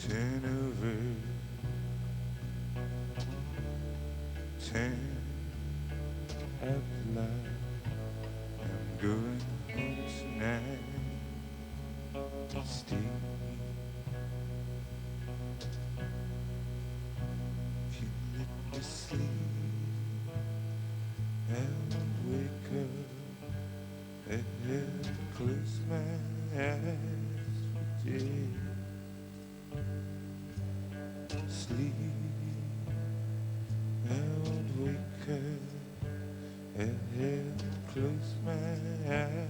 10 over 10 at the light. I'm going home tonight. Stay if you let me sleep. I won't wake up and close my eyes for day. Sleep. I won't wake up and close my eyes.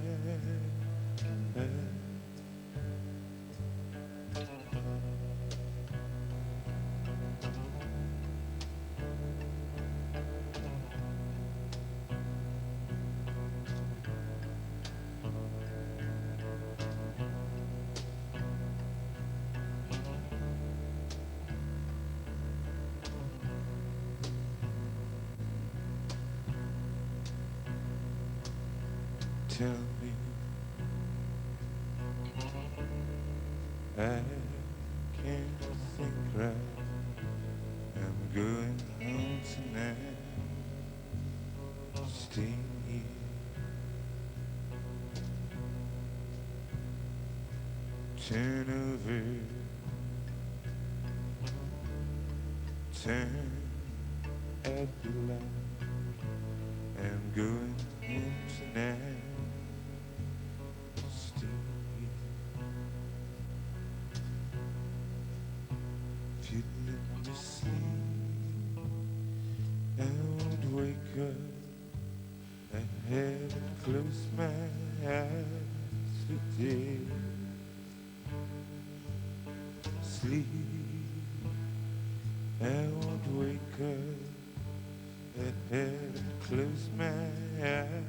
Tell me I can't think right. I'm going home tonight. Stay here. Turn over. Turn at the light. I'm going home tonight. Stay here. If you let me sleep, I won't wake up. I haven't closed my eyes today. Sleep, I won't wake up. I haven't closed my eyes.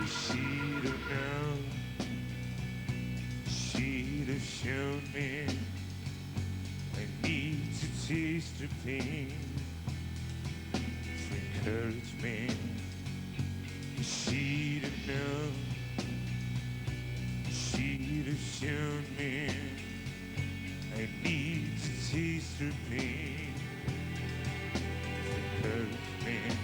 She'd have known, she'd have shown me I need to taste her pain for encouragement. She'd have known, she'd have shown me I need to taste her pain for encouragement.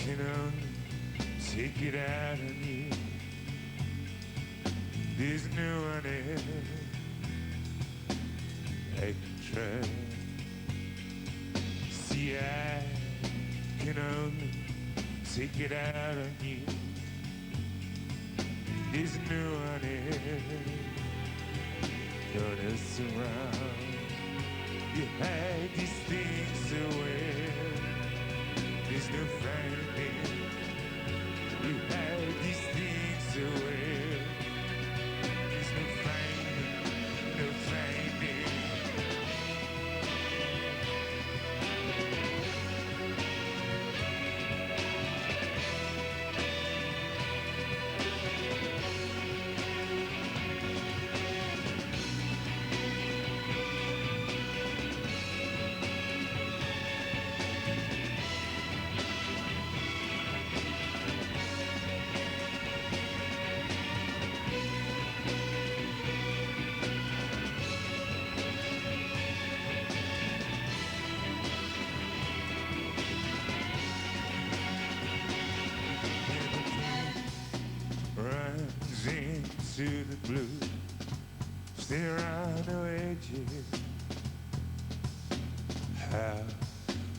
can only take it out of me. There's no one else I can trust. See, I can only take it out of you. There's no one else, no one else around. You hide these things so well. There's no finding. You hide these things so well. There's no finding, no finding. Runs into the blue. There are no edges. How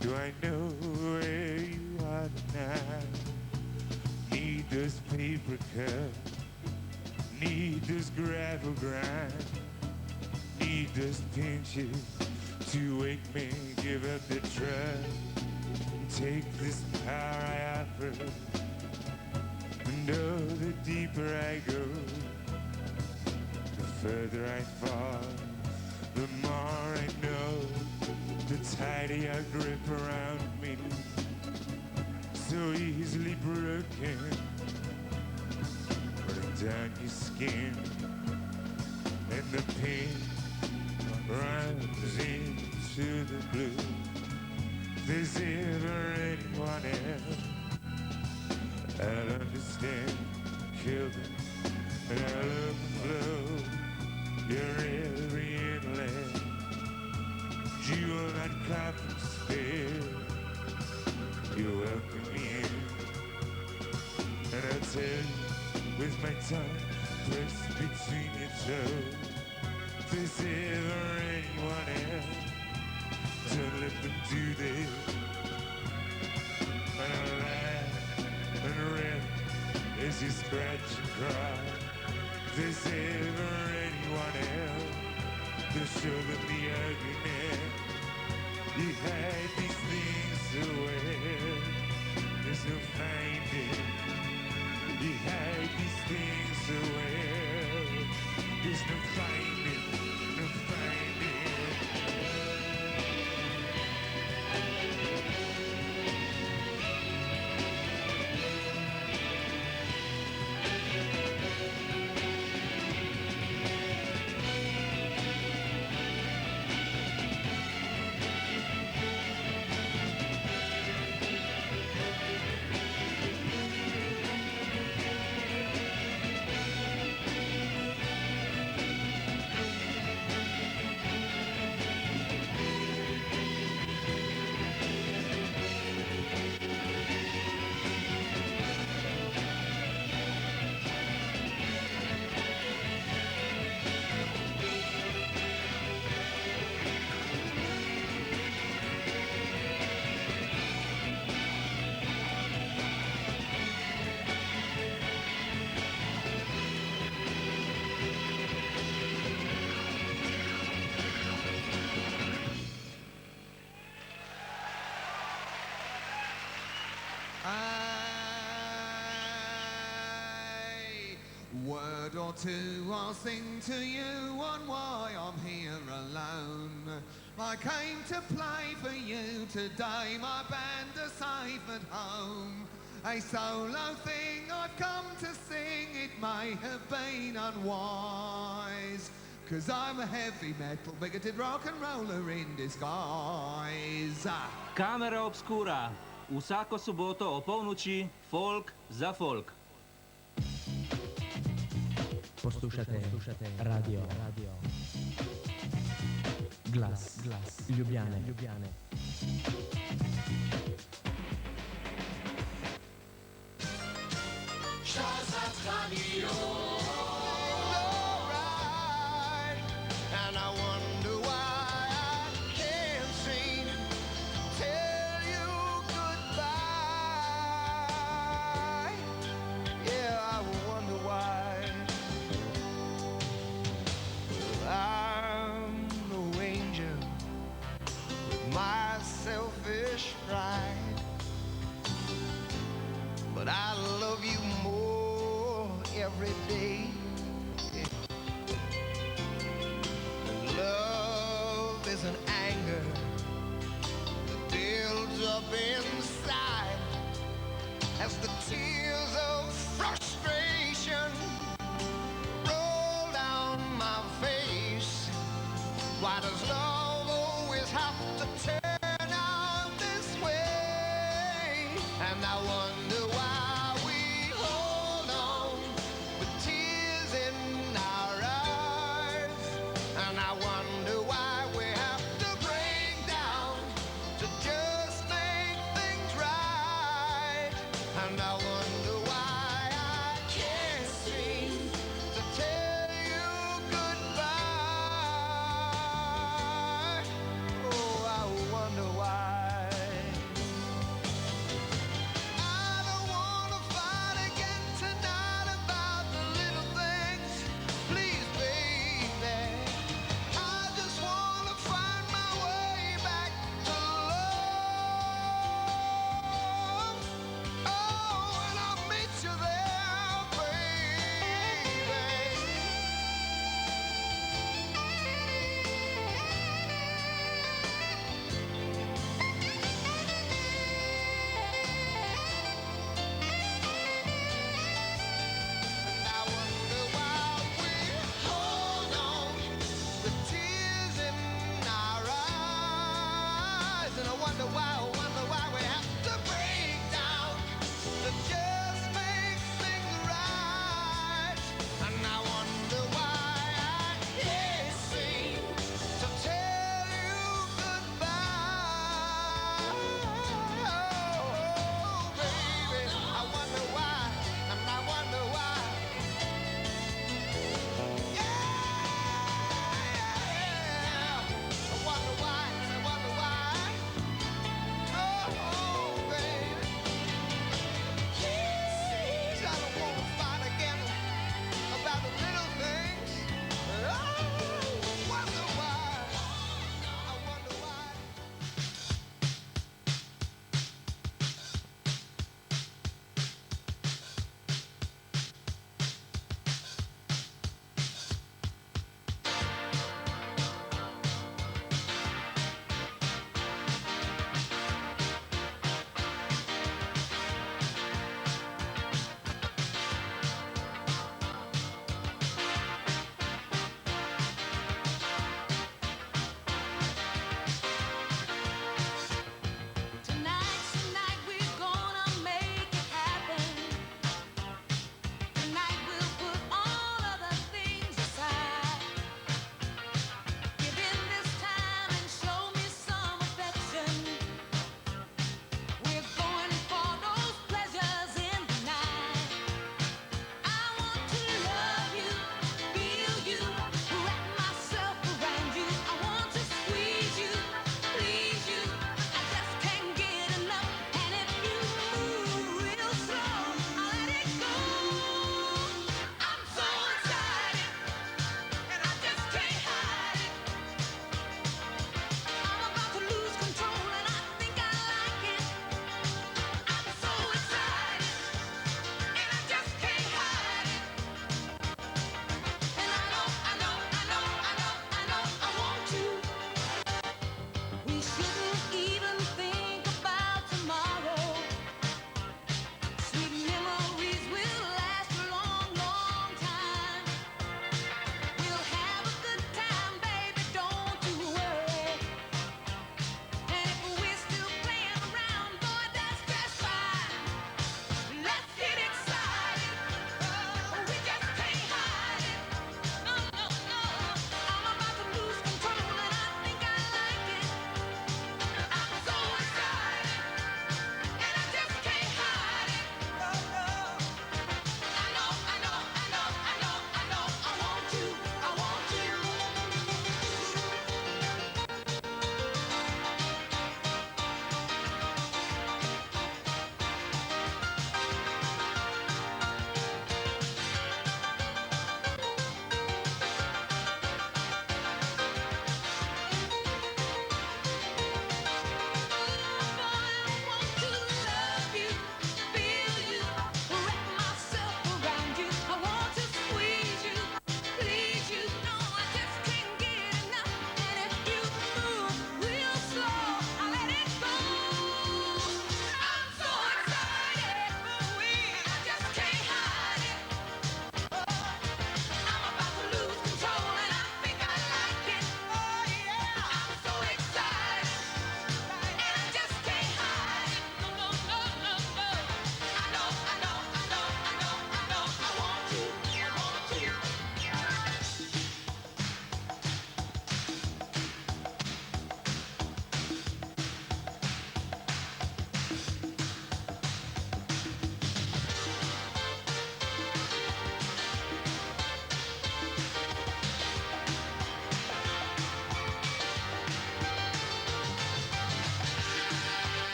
do I know where you are tonight? Need those paper cups. Need those gravel grind. Need those pinches to wake me, give up the trust. Take this power I offer. And oh, the deeper I go, the further I fall, the more I know, the tighter your grip around me, so easily broken, running down your skin, and the pain runs into the blue. If there's ever anyone else I'll understand, kill them, and I'll overflow your every inlet. You will not cry from despair. You're welcome in, and I'll tell you with my tongue pressed between your toes. If there's ever anyone else, don't let them do this. And I'll laugh and rip as you scratch and cry. If there's ever anyone else, to show them the ugliness. You hide these things so well. There's no finding. You hide these things so well. There's no finding, no finding. Word or two I'll sing to you on why I'm here alone. I came to play for you today, my band are safe at home. A solo thing I've come to sing, it may have been unwise, 'cause I'm a heavy metal, bigoted rock and roller in disguise. Camera Obscura. Vsako soboto o polnoči, folk za folk. Poslušate radio. Glas Ljubljane. Shazat Radio. Alright, and I wonder why I can't seem to tell you goodbye. Yeah, I wonder why. I'm no angel with my selfish pride, but I love you more every day. Yeah. And love is an anger that builds up inside as the tears of frustration roll down my face. Why does love always have to turn out this way? And I wonder why we hold on with tears in our eyes. And I wonder why we have to break down to just make things right. And I wonder why I can't seem to tell you goodbye. Oh, I wonder why. I don't wanna fight again tonight about the little things. Please, baby. I just wanna find my way back to love. Oh,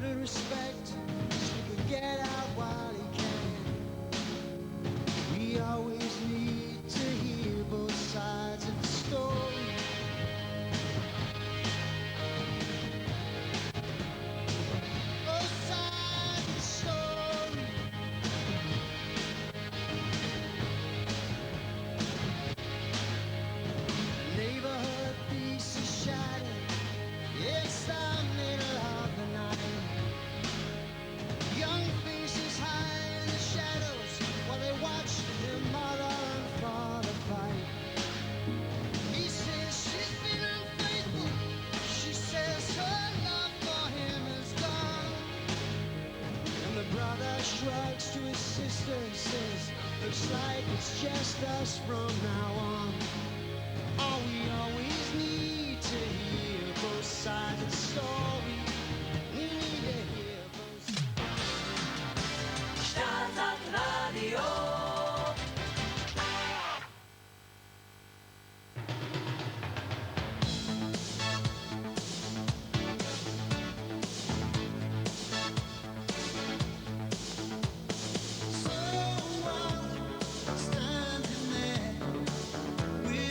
little respect so he can get out while he can. We always need to hear both sides of the story. Both sides of the story. Neighborhood peace is shattered. It's the middle of the night. Young faces hide in the shadows while they watch their mother and father fight. He says she's been unfaithful. She says her love for him is gone. And the brother shrugs to his sister and says, looks like it's just us from now on. Oh, we always need to hear both sides of the story. We need to hear both sides. Staatsakt Radio. Standing there with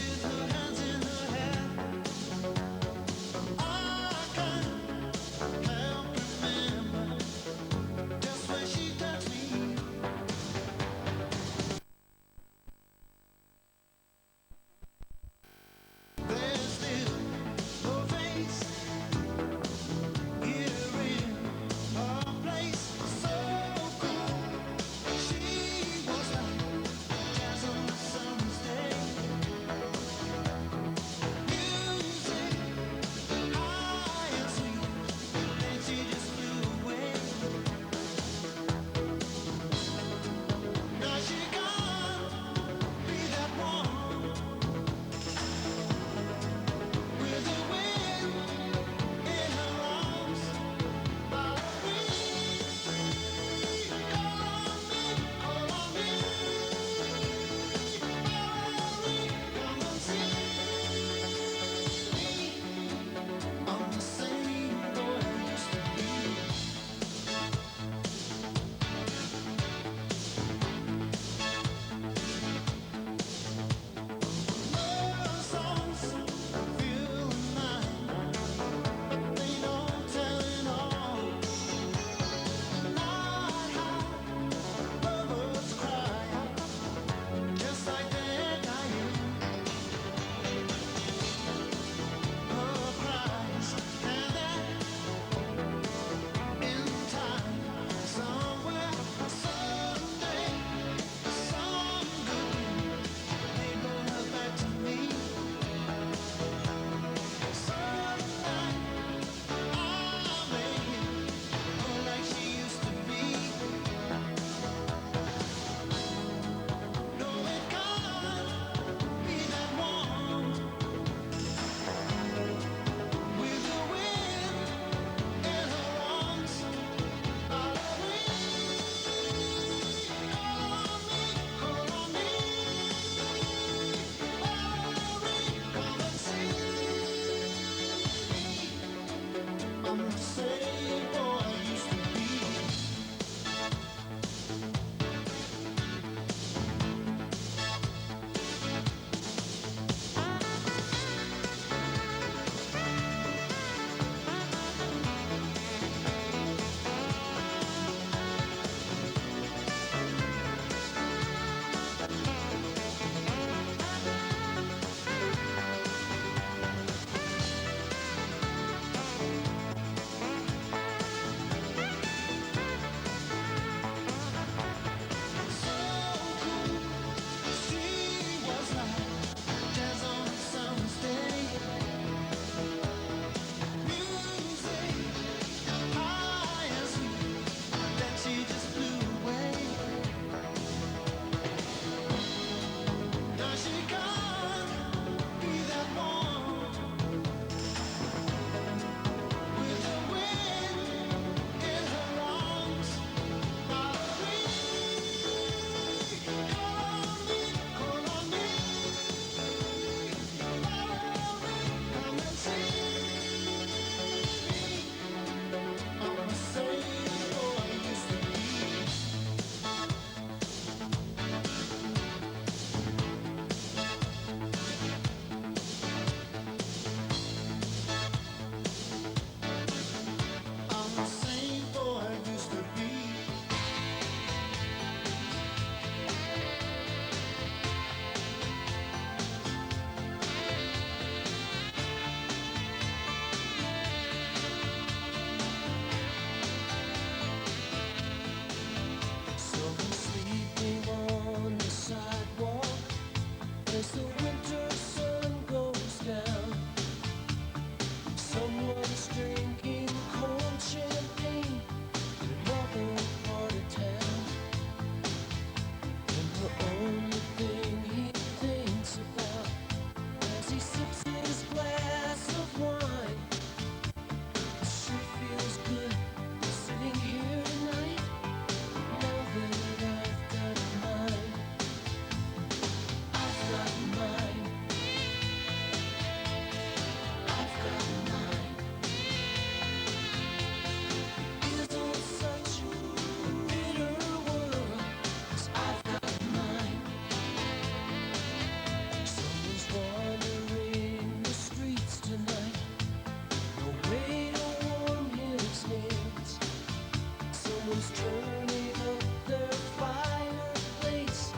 Who's turning up their fireplace,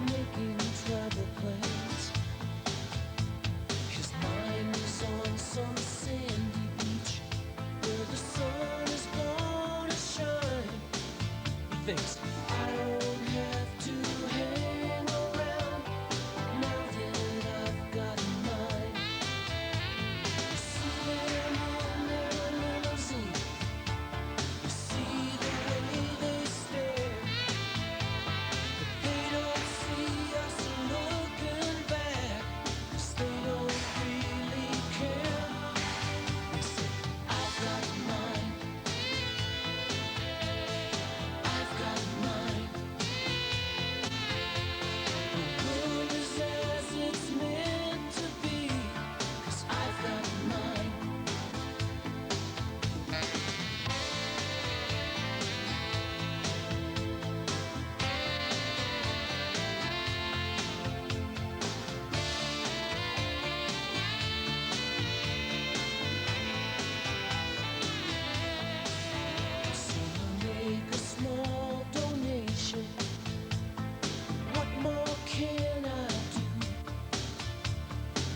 making travel plans? His mind is on some sandy beach where the sun is gonna shine. He thinks, I don't have to hang around now that I've got mine. You see them in their limousine, you see the way they stare, but they don't see us looking back, 'cause they don't really care. They say, I've got mine, I've got mine. The world is as it's meant to be, 'cause I've got mine. So I make a small donation. What more can I do?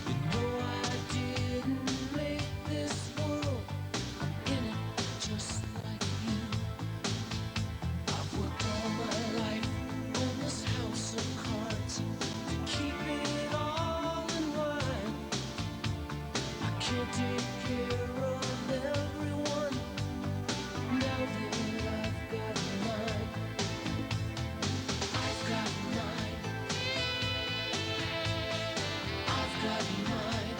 You know I didn't make this world. I'm in it just like you. I've worked all my life on this house of cards to keep it all in line. I can't take care of everyone now that I've got mine. I've got mine. I've got mine.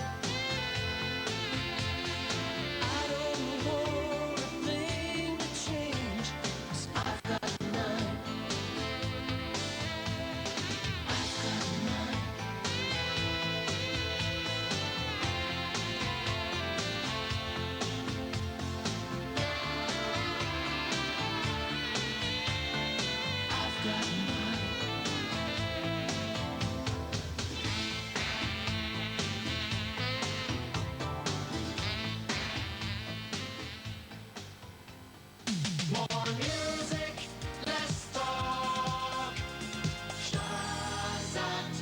I don't want a thing to change, 'cause I've got mine. I've got mine. I've got mine. More music, less talk. Shazat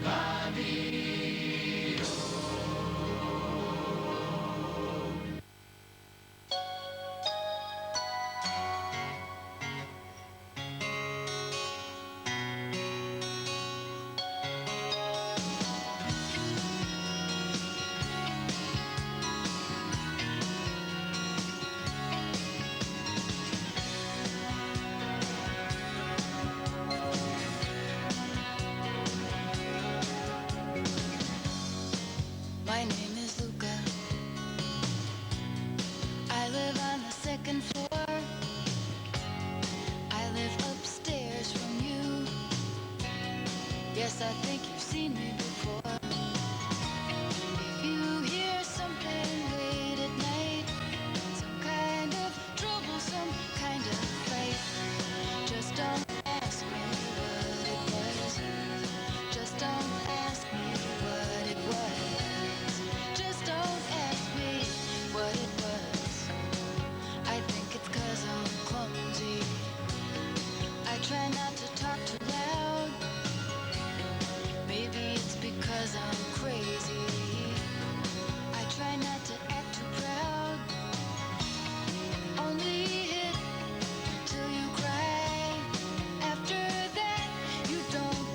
Radio. My name is Luca. I live on the second floor. I live upstairs from you. Yes, I think you've seen me before. If you hear something late at night, some kind of trouble, some kind of fight, just don't ask me what it was. Just don't ask me what it was. Just don't ask me what it was. I think it's 'cause I'm clumsy. I try not to talk too loud. Maybe it's because I'm crazy. I try not to act too proud. Only hit till you cry. After that, you don't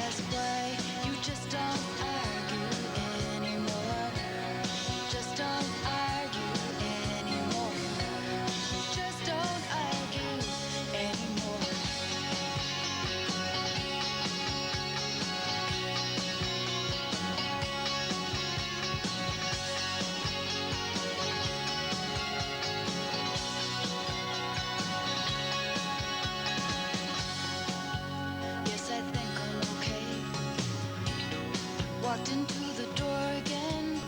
ask why. You just don't argue anymore. Just don't argue anymore. Just don't argue anymore. Yes, I think I'm okay. Walked into the door again.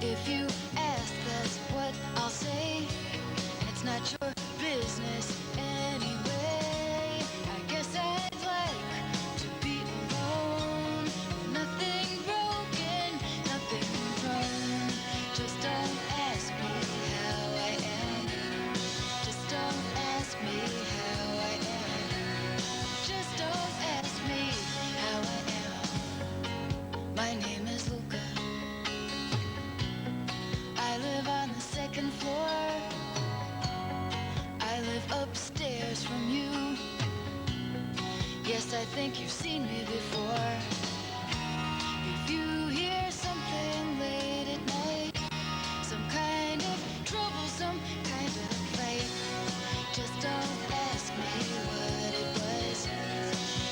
If you ask, that's what I'll say. And it's not your business anyway. I guess I'd like to be alone. Nothing broken, nothing wrong. Just don't ask me how I am. Just don't Yes, I think you've seen me before. If you hear something late at night, some kind of trouble, some kind of fight, just don't ask me what it was.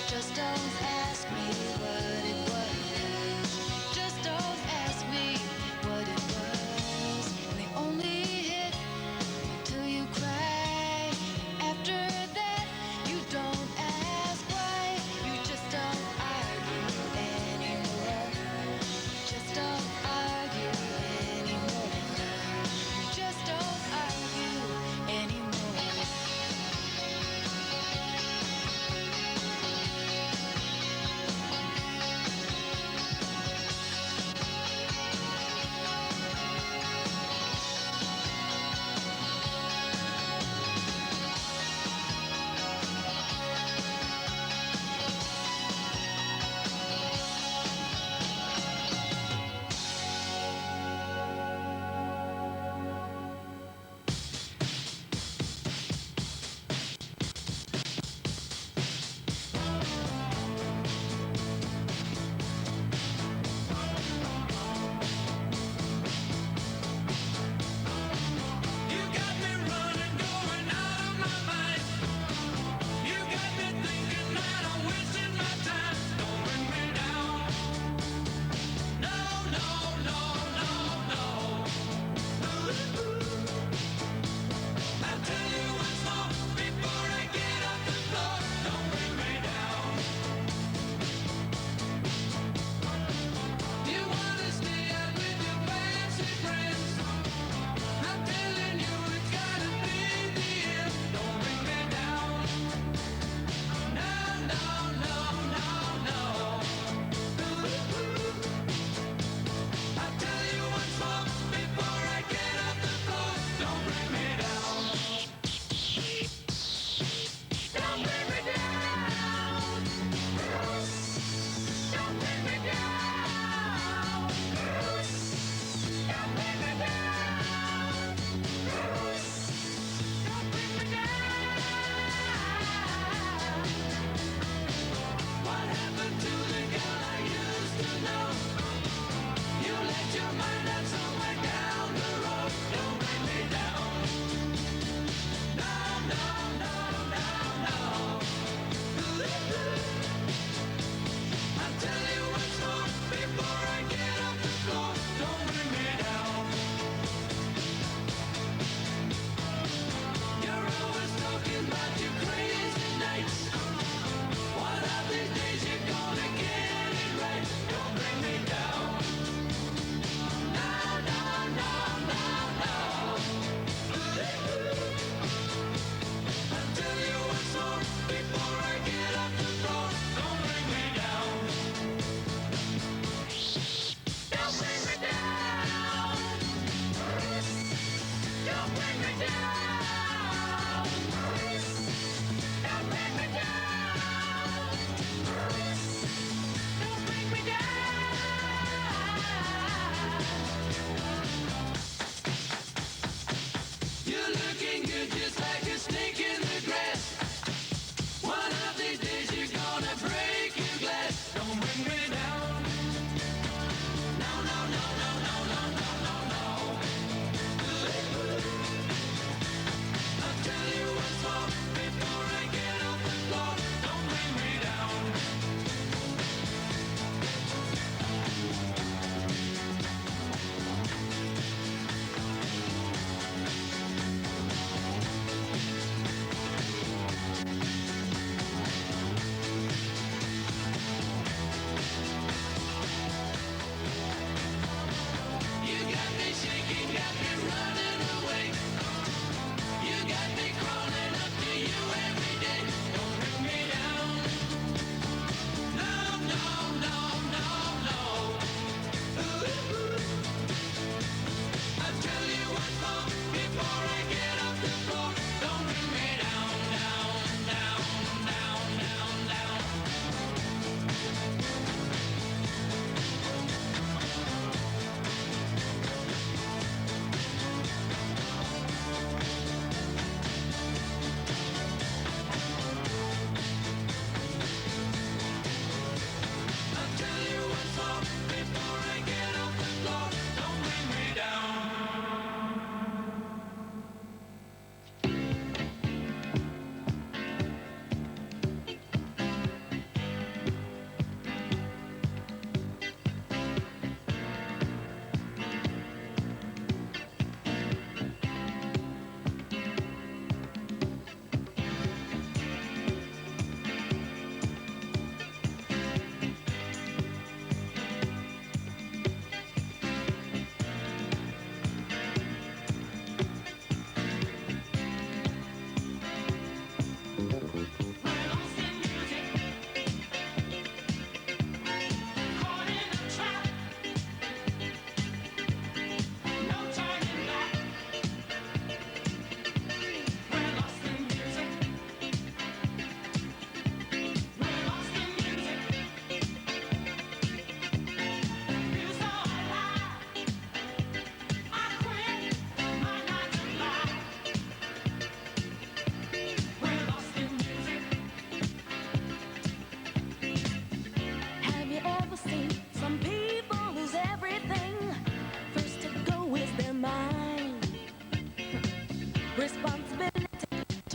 Just don't ask me what it was. Just don't ask me what it was. And they only hit till you cry. After that, you don't ask why. You just don't argue.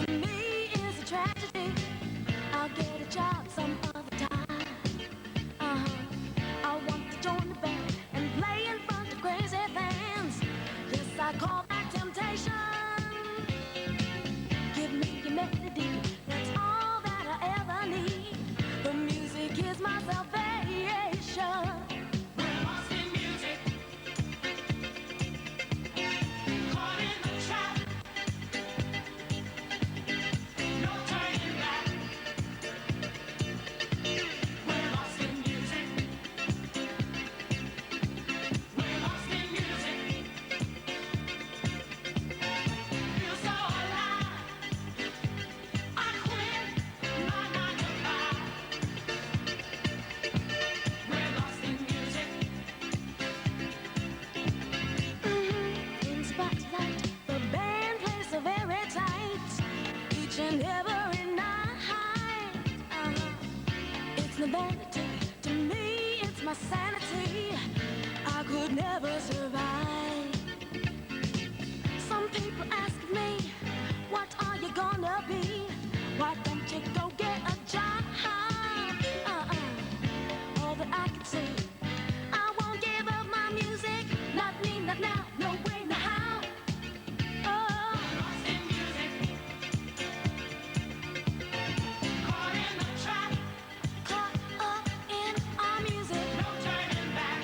to me is a tragedy. I'll get a job some other time. I want to join the band and play in front of crazy fans. Yes, I call that temptation. Give me your melody, that's all that I ever need. The music is my salvation. We're lost in music, caught in the trap. No turning back. We're lost in music. We're lost in music. Feel so alive. I quit my 9 to 5. We're lost in music. In spotlight, the band plays so very tight. Each and every night. It's no vanity to me, it's my sanity. I could never survive. Some people ask me, what are you gonna be? Why don't you go get a job? All that I can say, I won't give up my music. Not me, not now, no way, no how. Oh, lost in music, caught in the trap, caught up in our music. No turning back.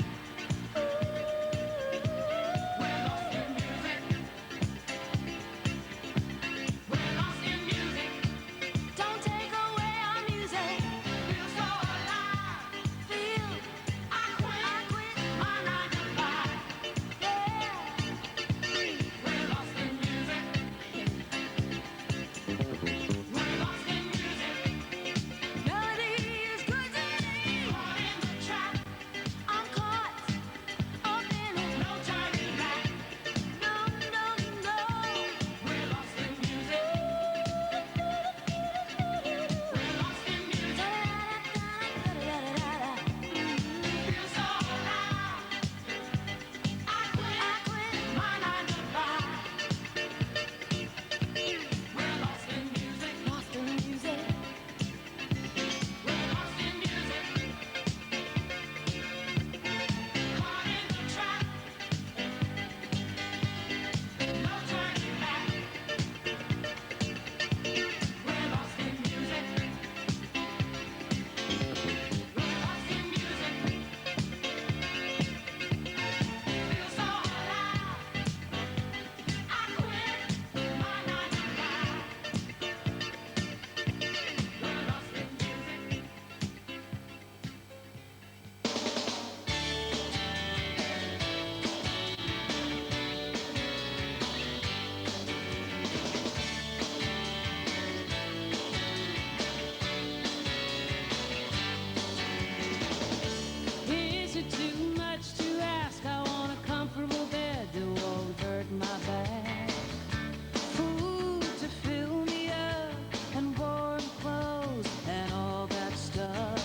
We're lost in music. We're lost in music. Don't take away our music. Feel so alive. Feel I quit my 9 to 5. Yeah. We're lost in music. We're lost in music. Melody is good to me. Caught in the trap. I'm caught up in it. No turning back. No, no, no. We're lost in music. We're lost in music. Feel so alive. I quit my 9 to 5. We're lost in music. Lost in music. We're lost in music. Caught in the trap. No turning back. We're lost in music. We're lost in music. Feel so alive. I quit my 9 to 5. We're lost in music. Is it too much to ask? I want a comfortable bed that won't hurt my back. Food to fill me up and warm clothes and all that stuff.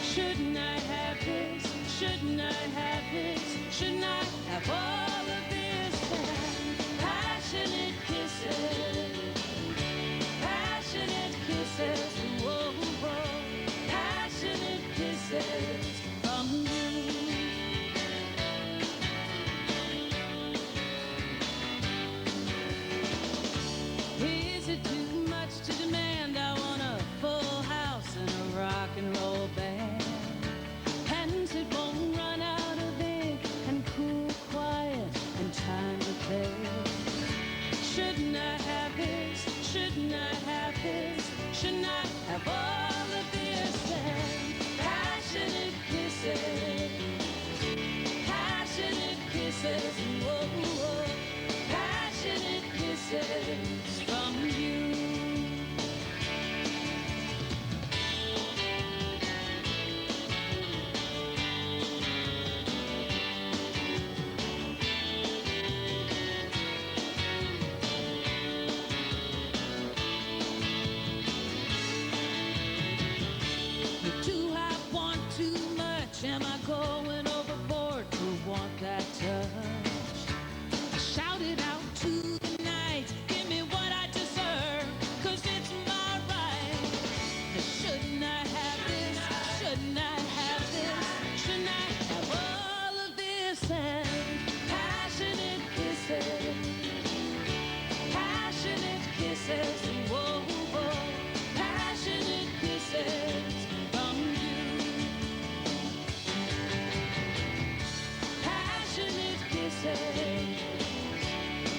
Shouldn't I have this? Shouldn't I have this? Shouldn't I have all of this? Passionate kisses. Passionate kisses. Whoa, whoa. Passionate kisses from you. Is it too much to demand? I want a full house and a rock and roll band. Pens it won't run out of ink and cool, quiet and time to play. Shouldn't I have this? Shouldn't I have this? Shouldn't I have all of this? Passionate kisses. Passionate kisses. Whoa, whoa. Passionate kisses from you. Do I want too much? Am I going overboard to want that touch? I shout it out to the night. Give me kisses, whoa, whoa, passionate kisses from you. Passionate kisses,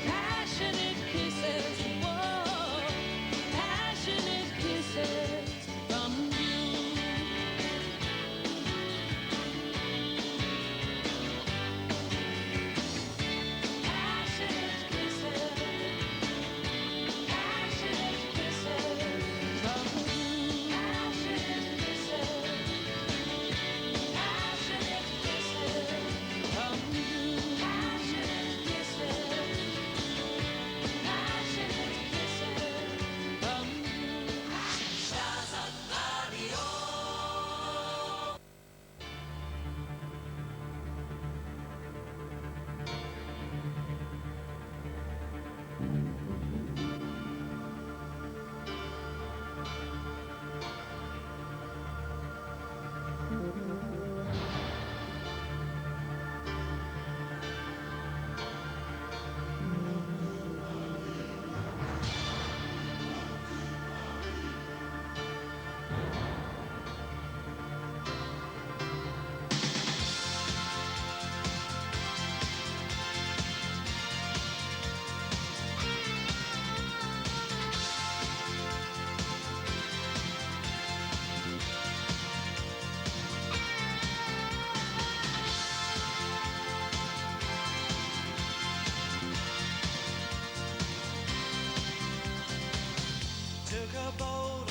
passionate kisses, whoa, passionate kisses from you. Passionate kisses, passionate kisses from you. Passionate kisses, passionate kisses from you. Passionate kisses, passionate kisses from you. Took a boat